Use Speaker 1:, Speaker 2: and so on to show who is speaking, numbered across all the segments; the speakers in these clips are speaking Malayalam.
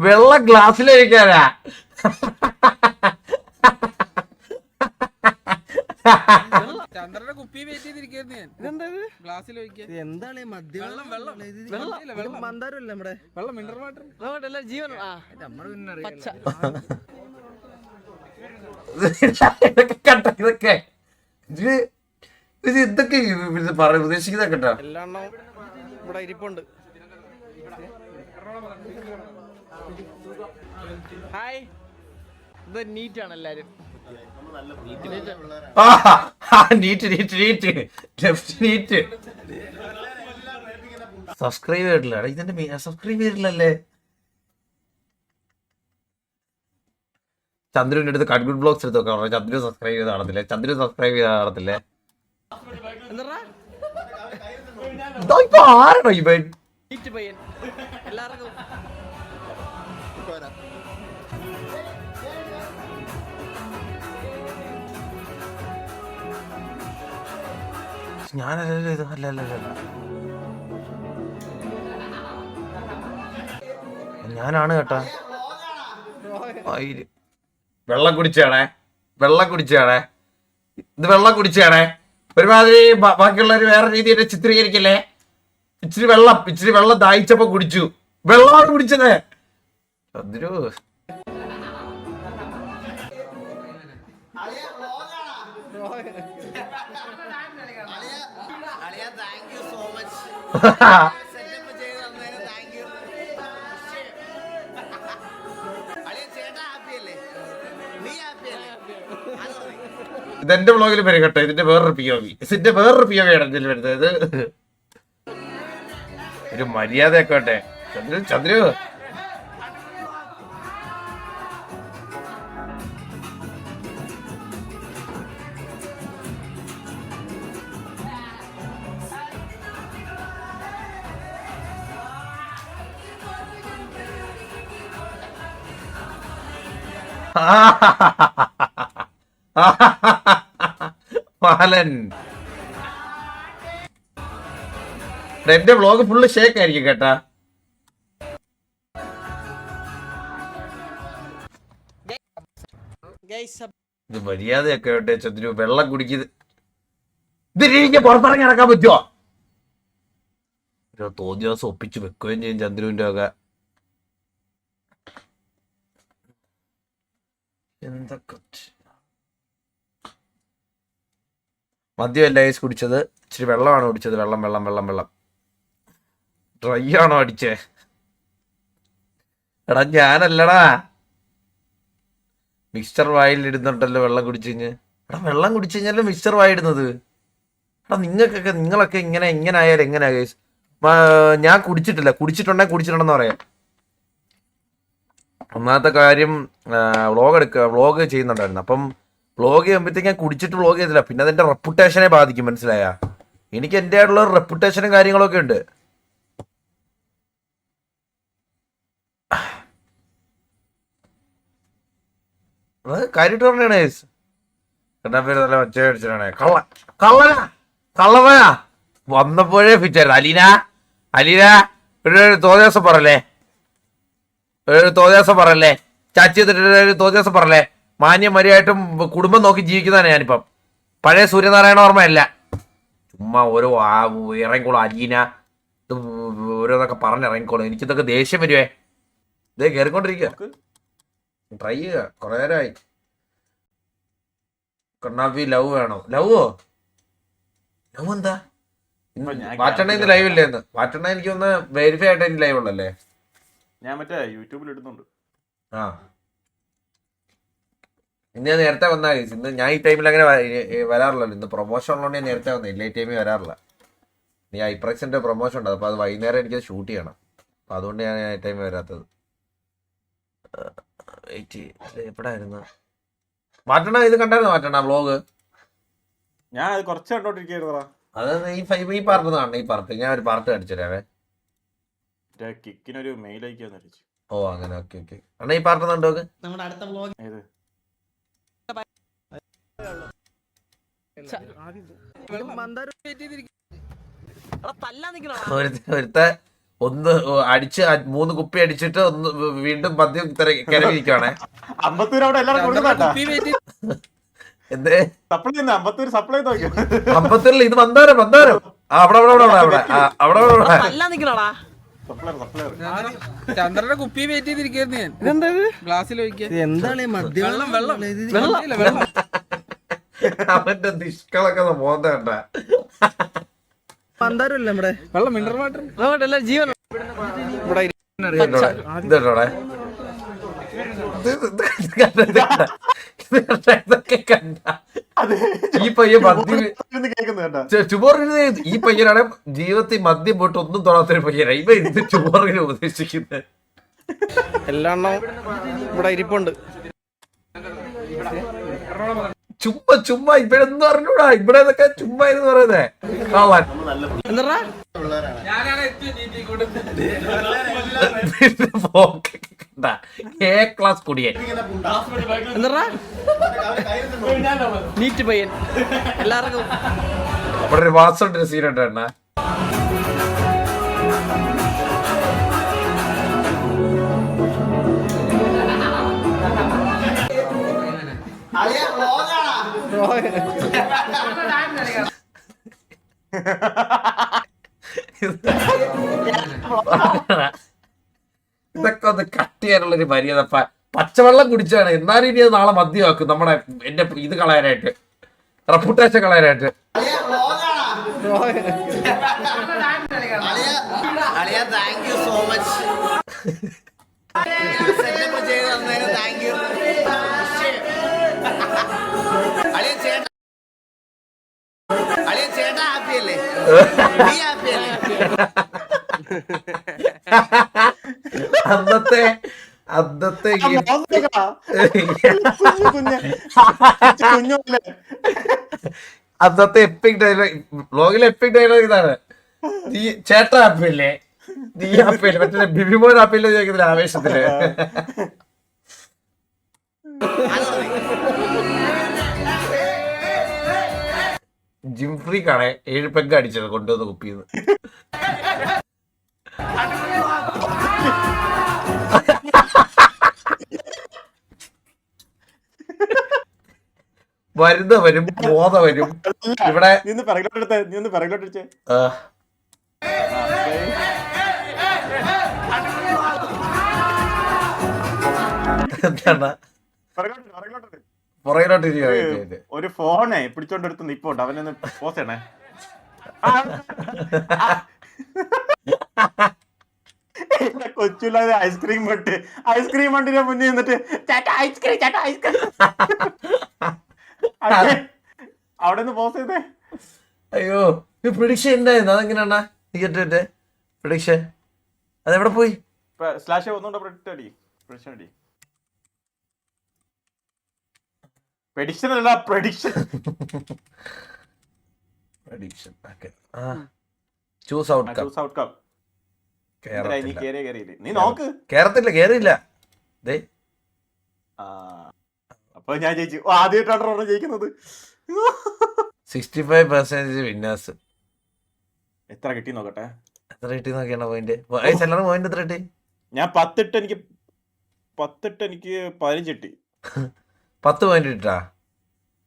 Speaker 1: വെള്ളം ഗ്ലാസ്സിലൊഴിക്കാനാ.
Speaker 2: ചന്ദ്രന്റെ കുപ്പി വെയിറ്റ് ചെയ്തിരിക്കുന്നു. ഗ്ലാസ്സിൽ
Speaker 3: എന്താണ് മന്ദാരമല്ലേ നമ്മുടെ
Speaker 2: വെള്ളം മിനറൽ വാട്ടർ
Speaker 4: ജീവൻ
Speaker 1: ഇതൊക്കെ കണ്ട ഇതൊക്കെ ഇതൊക്കെ ഉദ്ദേശിക്കുന്ന കേട്ടോ.
Speaker 3: എല്ലാം ഇവിടെ ഇരിപ്പുണ്ട്.
Speaker 4: ഹായ്, ഇത് നീറ്റ് ആണ് എല്ലാരും.
Speaker 1: നീറ്റ് സബ്സ്ക്രൈബ് ചെയ്തിട്ടില്ല. ഇതിന്റെ സബ്സ്ക്രൈബ് ചെയ്തിട്ടില്ലല്ലേ. ചന്ദ്രന്റെ അടുത്ത് കഡ്ഗുഡ് ബ്ലോഗ്സ് എടുത്ത് നോക്കാം. ചന്ദ്രൻ സബ്സ്ക്രൈബ് ചെയ്ത് കാണത്തില്ലേ? ചന്ദ്രൻ സബ്സ്ക്രൈബ് ചെയ്ത് കാണത്തില്ലേ? ഇപ്പൊ ആരാണോ ഇവൻ?
Speaker 4: നീറ്റ് പയ്യൻ എല്ലാവർക്കും
Speaker 1: ഞാനല്ലല്ലോ ഇത്. അല്ല ഞാനാണ് കേട്ടാ. വെള്ളം കുടിച്ചാണേ. ഇത് വെള്ളം കുടിച്ചാണേ. ഒരുമാതിരി ബാക്കിയുള്ളവർ വേറെ രീതിയിൽ ചിത്രീകരിക്കല്ലേ. ഇച്ചിരി വെള്ളം ദാഹിച്ചപ്പോ കുടിച്ചു. വെള്ളമാണ് കുടിച്ചത്. അതൊരു ഇതെന്റെ വ്ളോഗിൽ വരും കേട്ടോ. ഇതിന്റെ വേറൊരു POV ആണ് ഇതിൽ വരുന്നത്. ഒരു മര്യാദയൊക്കെ വേണ്ടേ ചന്ദ്രു. പാലൻ എന്റെ വ്ളോഗ് ഫുള്ള് ഷേക്ക് ആയിരിക്കും കേട്ടാ. ഇത് മര്യാദയൊക്കെ വേണ്ടേ ചന്ദ്രു. വെള്ളം കുടിക്കുന്നത് ഇതിരിഞ്ഞ് പുറത്തിറങ്ങി നടക്കാൻ പറ്റുമോ? ഒരു തോന്നി ദിവസം ഒപ്പിച്ച് വെക്കുകയും ചെയ്യും ചന്ദ്രുവിന്റെ ഒക്കെ. എന്തൊക്കെ മദ്യമല്ല ഐസ് കുടിച്ചത്. ഇച്ചിരി വെള്ളമാണ് കുടിച്ചത്. വെള്ളം ഡ്രൈ ആണോ അടിച്ചേ? എടാ ഞാനല്ലടാ. മിക്സ്ചർ വായിലിടുന്നുണ്ടല്ലോ വെള്ളം കുടിച്ചു കഴിഞ്ഞ്. എടാ വെള്ളം കുടിച്ചു കഴിഞ്ഞാലോ മിക്സ്ചർ വായിടുന്നത്. എടാ നിങ്ങളൊക്കെ ഇങ്ങനെ ആയാലും എങ്ങനെയാ ഗൈസ്? ഞാൻ കുടിച്ചിട്ടുണ്ടെങ്കിൽ കുടിച്ചിട്ടുണ്ടെന്ന് പറയാം. ഒന്നാമത്തെ കാര്യം വ്ളോഗ് ചെയ്യുന്നുണ്ടായിരുന്നു. അപ്പം വ്ളോഗ് ചെയ്യുമ്പോഴത്തേക്ക് ഞാൻ കുടിച്ചിട്ട് വ്ളോഗ് ചെയ്തില്ല. പിന്നെ അതെന്റെ റെപ്യൂട്ടേഷനെ ബാധിക്കും. മനസ്സിലായ? എനിക്ക് എൻ്റെ ആയിട്ടുള്ള റെപ്യൂട്ടേഷനും കാര്യങ്ങളൊക്കെ ഉണ്ട്. കാര്യമായിട്ട് പറഞ്ഞാണ് ഗൈസ്. എന്നാ പേര് നല്ല ഒച്ച അടിച്ചാണ്. കള്ളവനാ വന്നപ്പോഴേ ഫിറ്റായിരുന്നു. അലീന ഒരു തോന്നിയാസം പറല്ലേ. ചാച്ചി ഒരു തോന്നിയാസം പറല്ലേ. മാന്യമര്യായിട്ടും കുടുംബം നോക്കി ജീവിക്കുന്നതാണ് ഞാനിപ്പം. പഴയ സൂര്യനാരായണ ഓർമ്മയല്ല. ചുമ്മാ ഓരോ ഇറങ്ങിക്കോളും. അലീന ഇത് ഓരോന്നൊക്കെ പറഞ്ഞിറങ്ങിക്കോളും. എനിക്കിതൊക്കെ ദേഷ്യം വരുവേ. ഇതേ കയറിക്കൊണ്ടിരിക്കുക. ട്രൈ ചെയ്യുക. കുറെ നേരമായി. കണ്ണാപ്പി ലവ് വേണോ? ലവ് എന്താ? വാറ്റണ്ണ ഇന്ന് ലൈവ് ഇല്ലേന്ന്? വാറ്റണ്ണ എനിക്ക് ഒന്ന് വെരിഫൈ ആയിട്ട് എനിക്ക് ലൈവ് ഉള്ളല്ലേ?
Speaker 5: ഞാൻ മറ്റേ യൂട്യൂബിൽ ഇടുന്നുണ്ട്.
Speaker 1: ആ ഇന്ന് ഞാൻ നേരത്തെ വന്നാ. ഇന്ന് ഞാൻ ഈ ടൈമിൽ അങ്ങനെ വരാറില്ലല്ലോ. ഇന്ന് പ്രൊമോഷൻ ഉള്ളതുകൊണ്ട് ഞാൻ നേരത്തെ വന്നേ. ഇല്ല ഈ ടൈമിൽ വരാറില്ല. ഈ ഐപ്രക്സിന്റെ പ്രൊമോഷൻ ഉണ്ട്. അപ്പോൾ അത് വൈകുന്നേരം എനിക്ക് ഷൂട്ട് ചെയ്യണം. അപ്പം അതുകൊണ്ട് ഞാൻ ഈ ടൈമിൽ വരാത്തത്. എപ്പോഴായിരുന്നു മാറ്റണ? ഇത് കണ്ടായിരുന്നു മാറ്റണ വ്ളോഗ്?
Speaker 5: ഞാൻ അത് കുറച്ച് കണ്ടോണ്ടിരിക്കുന്നു.
Speaker 1: അത് ഈ പാർട്ട് കാണണം. ഈ പാർട്ട് ഞാൻ ഒരു പാർട്ട് കാണിച്ചുതരാവേ.
Speaker 5: കിക്കിനൊരു മെയിൽ അയക്കാന്ന് വെച്ചു.
Speaker 1: ഓ അങ്ങനെ. ഓക്കെ അണ്ണാ ഈ പാർട്ട് കണ്ടോ?
Speaker 4: നമ്മുടെ അടുത്ത വ്ളോഗ്
Speaker 5: ഏത്?
Speaker 3: മന്ദാരം
Speaker 4: തല്ലാ നിക്കണോ?
Speaker 1: ഒന്ന് അടിച്ച് 3 കുപ്പി അടിച്ചിട്ട് ഒന്ന് വീണ്ടും മദ്യം കരവിരിക്കുവാണേ.
Speaker 5: അമ്പത്തൂർ അവിടെ എല്ലാവരും കൊടുക്കുന്നുണ്ടാ
Speaker 2: കുപ്പി കയറ്റി
Speaker 1: എന്തേ
Speaker 5: സപ്ലൈ ചെയ്യുന്ന അമ്പത്തൂർ സപ്ലൈ നോക്കിയോ
Speaker 1: അമ്പത്തിരണ്ടിൽ ഇത് മന്ദാരം അവിടെ
Speaker 4: അല്ല നിക്കണോടാ
Speaker 5: സപ്ലൈർ
Speaker 2: ചന്ദ്രന്റെ കുപ്പി വെയിറ്റ് ചെയ്തിരിക്കുന്നു ഞാൻ.
Speaker 3: ഇതെന്താ
Speaker 2: ഗ്ലാസ്സിൽ ഒഴിക്കാൻ
Speaker 3: എന്താണ് മദ്യം
Speaker 2: വെള്ളം വെള്ളം
Speaker 3: ഇത്
Speaker 2: ഇല്ല, വെള്ളം
Speaker 1: അവന്റെ നിഷ്കളൊക്കെ മോന്തണ്ട.
Speaker 3: മന്ദാരമല്ലേ നമ്മുടെ
Speaker 2: വെള്ളം മിനറൽ വാട്ടർ
Speaker 4: നോക്കട്ടെ ജീവൻ
Speaker 3: ഇവിടെ
Speaker 1: ഇതോടെ ഇതൊക്കെ കണ്ട ഈ പയ്യൻ മദ്യം
Speaker 5: കേൾക്കുന്നു കേട്ടാ
Speaker 1: ചുമോറിന് ഈ പയ്യനാണ് ജീവിതത്തിൽ മദ്യം പോയിട്ട് ഒന്നും തൊടാത്തൊരു പയ്യനാണ് ഇവ ഇത് ചുമോറിനെ ഉപദേശിക്കുന്നത്.
Speaker 3: എല്ലാം ഇവിടെ ഇരിപ്പുണ്ട്.
Speaker 1: ചുമ്മാ ഇവിടെന്ന് പറഞ്ഞൂടാ ഇവിടെ ഇതൊക്കെ ചുമ്മാ എന്ന് പറയുന്നേ കാണാൻ
Speaker 3: എന്താ
Speaker 1: എ ക്ലാസ് കുടിയൻ
Speaker 3: എന്താ
Speaker 4: നീറ്റ് പയ്യൻ എല്ലാവർക്കും
Speaker 1: അവിടെ ഒരു വാസുണ്ട് ഒരു സീനുണ്ട് എണ്ണ ഇതൊക്കെ ഒന്ന് കട്ട് ചെയ്യാനുള്ള ഒരു മര്യാദ പച്ചവെള്ളം കുടിച്ചാണ് എന്നാലും ഇനി അത് നാളെ മദ്യമാക്കും നമ്മുടെ എന്റെ ഇത് കളയാനായിട്ട് റെപ്യൂട്ടേഷൻ കളയാനായിട്ട്. അന്നത്തെ അന്നത്തെ എപ്പിക് ഡയലോഗ് വ്ലോഗിലെ എപ്പിക് ഡയലോഗ് ഇതാണ്. നീ ചേട്ടാ ആപ്പില്ലേ നീ ആപ്പില്ലേ മറ്റേ ബിബിമോൻ ആപ്പില്ലേ ചോദിക്കുന്നില്ല ആവേശത്തില്. ജിംഫ്രീക്കാണെ 7 പെഗ് അടിച്ചത് കൊണ്ടുവന്ന് കുപ്പിന്ന്. വരും ബോധ വരും ഇവിടെ
Speaker 5: നീ പിറകിലോട്ടെടുത്തേ
Speaker 1: എന്താണ് പുറകിലോട്ട്
Speaker 5: ഒരു ഫോണേ പിടിച്ചോണ്ടെടുത്ത് നിപ്പോണ്ട് അവനൊന്ന് പോസ് ചെയ്യണേ. കൊച്ചുള്ളത് ഐസ്ക്രീം വണ്ടിന്റെ മുന്നിൽ നിന്നിട്ട് ഐസ്ക്രീം അവിടെ നിന്ന് പോസ് ചെയ്തേ.
Speaker 1: അയ്യോ പ്രഡിക്ഷൻ ഉണ്ടായിരുന്നു അതെങ്ങനെയാണ ടിക്കറ്റ് പ്രഡിക്ഷൻ അതെവിടെ പോയി?
Speaker 5: സ്ലാഷ് ഒന്നുകൂടെ പ്രഡിക്ഷൻ അടി പ്രഡിക്ഷൻ അല്ല പ്രഡിക്ഷൻ
Speaker 1: ചൂസ് ഔട്ട്കം
Speaker 5: നീ നോക്ക്
Speaker 1: കേറിയില്ല
Speaker 5: അപ്പൊ ഞാൻ ജയിച്ചു. ആദ്യമായിട്ടാണ് ജയിക്കുന്നത്.
Speaker 1: 65% വിന്നേഴ്സ്.
Speaker 5: എത്ര കിട്ടി നോക്കട്ടെ.
Speaker 1: എത്ര കിട്ടി നോക്കിയാണ് പോയിന്റ് സെല്ലർ പോയിന്റ് എത്ര കിട്ടി?
Speaker 5: ഞാൻ 10 എനിക്ക് 15 കിട്ടി.
Speaker 1: 10 പോയിന്റ് കിട്ടാ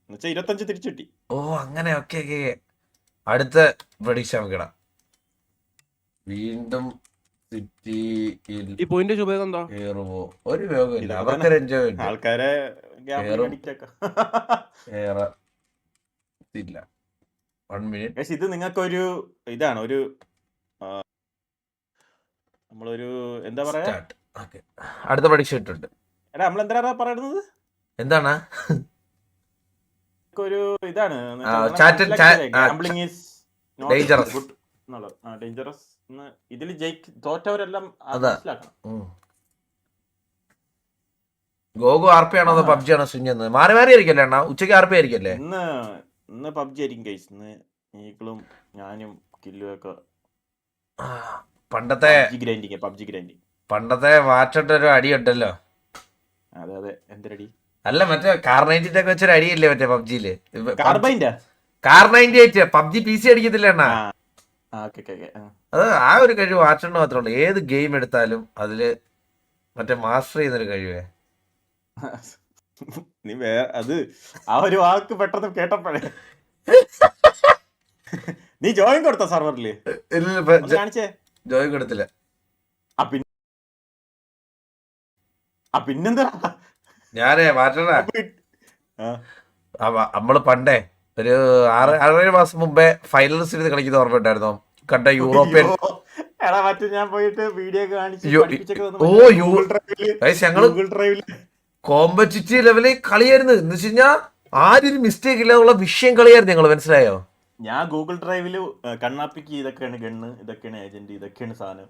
Speaker 5: എന്നുവെച്ചാ 25 തിരിച്ചു കിട്ടി.
Speaker 1: ഓ അങ്ങനെ ഓക്കെ അടുത്ത പ്രഡിക്ഷൻ നോക്കിടാം. വീണ്ടും
Speaker 3: ഈ പോയിന്റ് ഉപയോഗം എന്താ?
Speaker 1: കേറുവോ ഒരു ഉപയോഗമില്ല അവർക്കൊരു എൻജോയ്
Speaker 5: ആൾക്കാരെ
Speaker 1: ഇല്ല. 1 മിനിറ്റ്.
Speaker 5: ഇത് നിങ്ങൾക്കൊരു ഇതാണ് ഒരു നമ്മളൊരു എന്താ പറയാ
Speaker 1: അടുത്ത പ്രഡിക്ഷൻ ഇട്ടുണ്ട്.
Speaker 5: എടാ നമ്മളെന്താ പറയുന്നത്
Speaker 1: എന്താണ്
Speaker 5: ഒരു ഇതാണ് ഡേഞ്ചറസ്. ഇതിൽ തോറ്റവരെല്ലാം മനസ്സിലാക്കണം.
Speaker 1: ഗോഗു ആർപി ആണോ അതോ പബ്ജി ആണോ സുഞ്ഞെന്ന് മാറി ആയിരിക്കല്ലേ അണ്ണാ? ഉച്ചക്ക് ആർപി ആയിരിക്കല്ലേ?
Speaker 5: ഇന്ന് പബ്ജി ആയിരിക്കും ഗൈസ്. ഇന്ന് നീക്കളും ഞാനും കില്ലും ഒക്കെ
Speaker 1: പണ്ടത്തെ
Speaker 5: പബ്ജി ഗ്രൈൻഡിങ്
Speaker 1: പണ്ടത്തെ വാച്ചിട്ട് ഒരു അടിയുണ്ടല്ലോ.
Speaker 5: അതെ എന്തൊരടി?
Speaker 1: അല്ല മറ്റേ കാർ 98 ഒക്കെ വെച്ചൊരു അടിയില്ലേ മറ്റേ പബ്ജിയില്?
Speaker 5: കാർ 98
Speaker 1: പബ്ജി PC അടിക്കത്തില്ല അണ്ണാ. അത് ആ ഒരു കഴിവ് ആർച്ചണ്ണ മാത്രമേ ഉള്ളൂ. ഏത് ഗെയിം എടുത്താലും അതില് മറ്റേ മാസ്റ്റർ ചെയ്യുന്നൊരു കഴിവേ.
Speaker 5: നീ അത് ആ ഒരു വാക്ക് പെട്ടെന്ന് കേട്ടപ്പോഴേ നീ ജോയിൻ കൊടുത്ത സർവറില് കാണിച്ചേ?
Speaker 1: ജോയിൻ കൊടുത്തില്ല.
Speaker 5: പിന്നെന്താ
Speaker 1: ഞാനേ മാറ്റണ നമ്മള് പണ്ടേ ഒരു 6-7 മാസം മുമ്പേ ഫൈനൽസ് ഇരുന്ന് കളിക്കുന്ന ഓർമ്മ ഉണ്ടായിരുന്നോ? കണ്ട യൂറോപ്യൻ
Speaker 5: ഞാൻ പോയിട്ട് വീഡിയോ കാണിച്ചു
Speaker 1: ഞങ്ങള് കോമ്പറ്റിറ്റീവ് ലെവലിൽ കളിയായിരുന്നു. എന്ന് വെച്ച് കഴിഞ്ഞാൽ ആരും മിസ്റ്റേക്ക് ഇല്ലാതുള്ള വിഷയം കളിയായിരുന്നു ഞങ്ങള്. മനസ്സിലായോ?
Speaker 5: ഞാൻ ഗൂഗിൾ ഡ്രൈവില് കണ്ണാപ്പിക്ക് ഇതൊക്കെയാണ് ഗണ്ണ്, ഇതൊക്കെയാണ് ഏജന്റ്, ഇതൊക്കെയാണ് സാധനം,